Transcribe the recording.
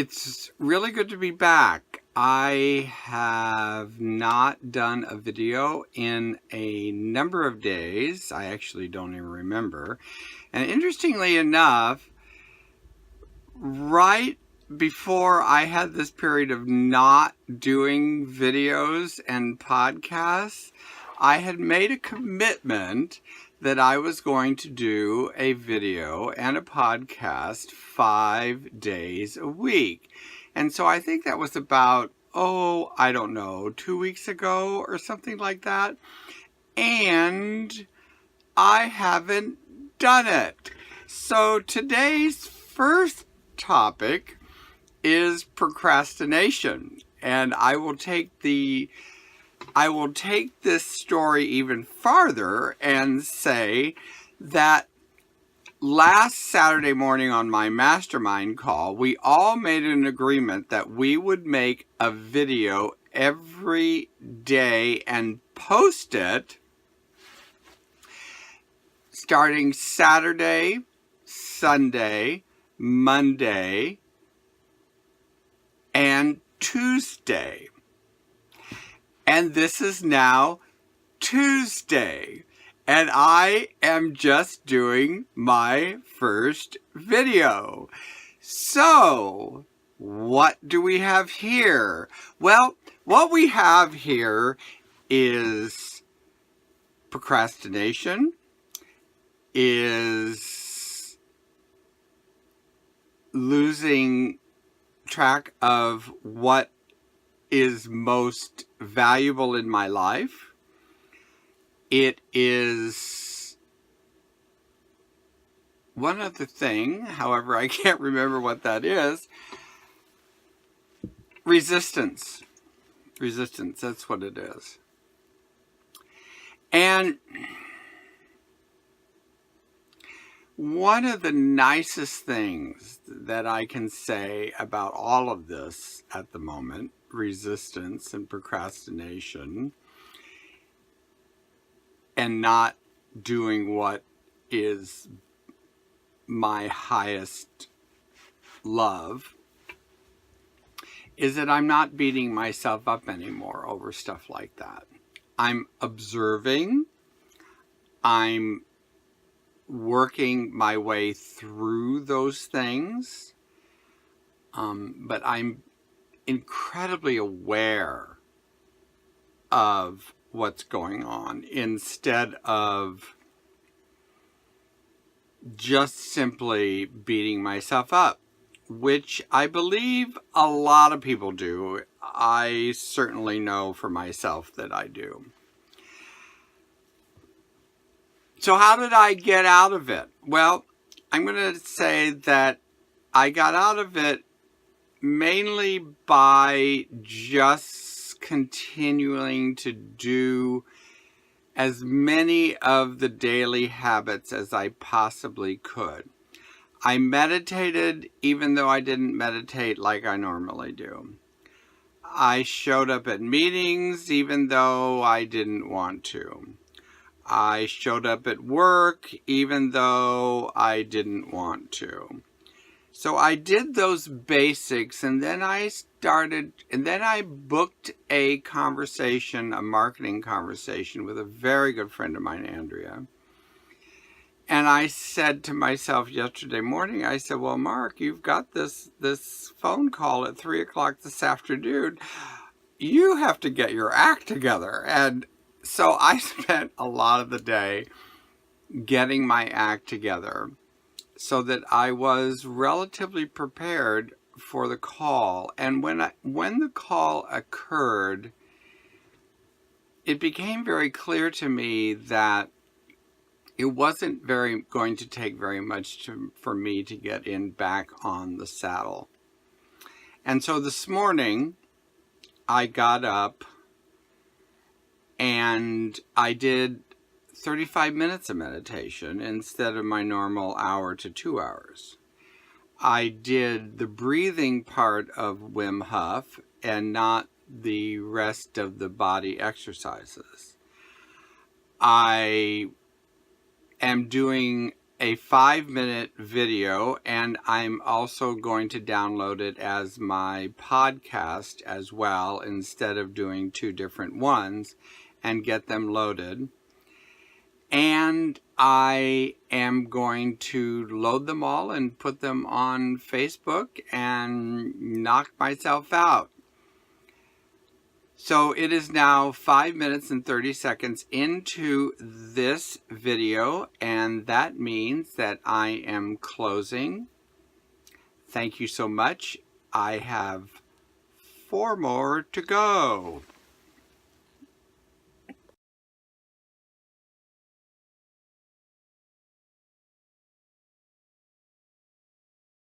It's really good to be back. I have not done a video in a number of days. I actually don't even remember. And interestingly enough, right before I had this period of not doing videos and podcasts, I had made a commitment that I was going to do a video and a podcast 5 days a week. And so I think that was about, I don't know, 2 weeks ago or something like that. And I haven't done it. So today's first topic is procrastination. And I will take this story even farther and say that last Saturday morning on my mastermind call, we all made an agreement that we would make a video every day and post it starting Saturday, Sunday, Monday, and Tuesday. And this is now Tuesday. And I am just doing my first video. So, what do we have here? Well, what we have here is procrastination, is losing track of what is most valuable in my life. It is one other thing, however, I can't remember what that is. Resistance. Resistance, that's what it is. And one of the nicest things that I can say about all of this at the moment, resistance and procrastination, and not doing what is my highest love, is that I'm not beating myself up anymore over stuff like that. I'm observing, I'm working my way through those things, but I'm incredibly aware of what's going on instead of just simply beating myself up, which I believe a lot of people do. I certainly know for myself that I do. So how did I get out of it? Well, I'm going to say that I got out of it mainly by just continuing to do as many of the daily habits as I possibly could. I meditated even though I didn't meditate like I normally do. I showed up at meetings even though I didn't want to. I showed up at work even though I didn't want to. So I did those basics, and then I booked a conversation, a marketing conversation with a very good friend of mine, Andrea. And I said to myself yesterday morning, I said, well, Mark, you've got this phone call at 3 o'clock this afternoon. You have to get your act together. And so I spent a lot of the day getting my act together so that I was relatively prepared for the call. And when the call occurred, it became very clear to me that it wasn't going to take very much for me to get back on the saddle. And so this morning, I got up and I did 35 minutes of meditation instead of my normal hour to 2 hours. I did the breathing part of Wim Hof and not the rest of the body exercises. I am doing a 5-minute video, and I'm also going to download it as my podcast as well, instead of doing 2 different ones, and get them loaded. And I am going to load them all and put them on Facebook and knock myself out. So it is now 5 minutes and 30 seconds into this video, and that means that I am closing. Thank you so much. I have 4 more to go.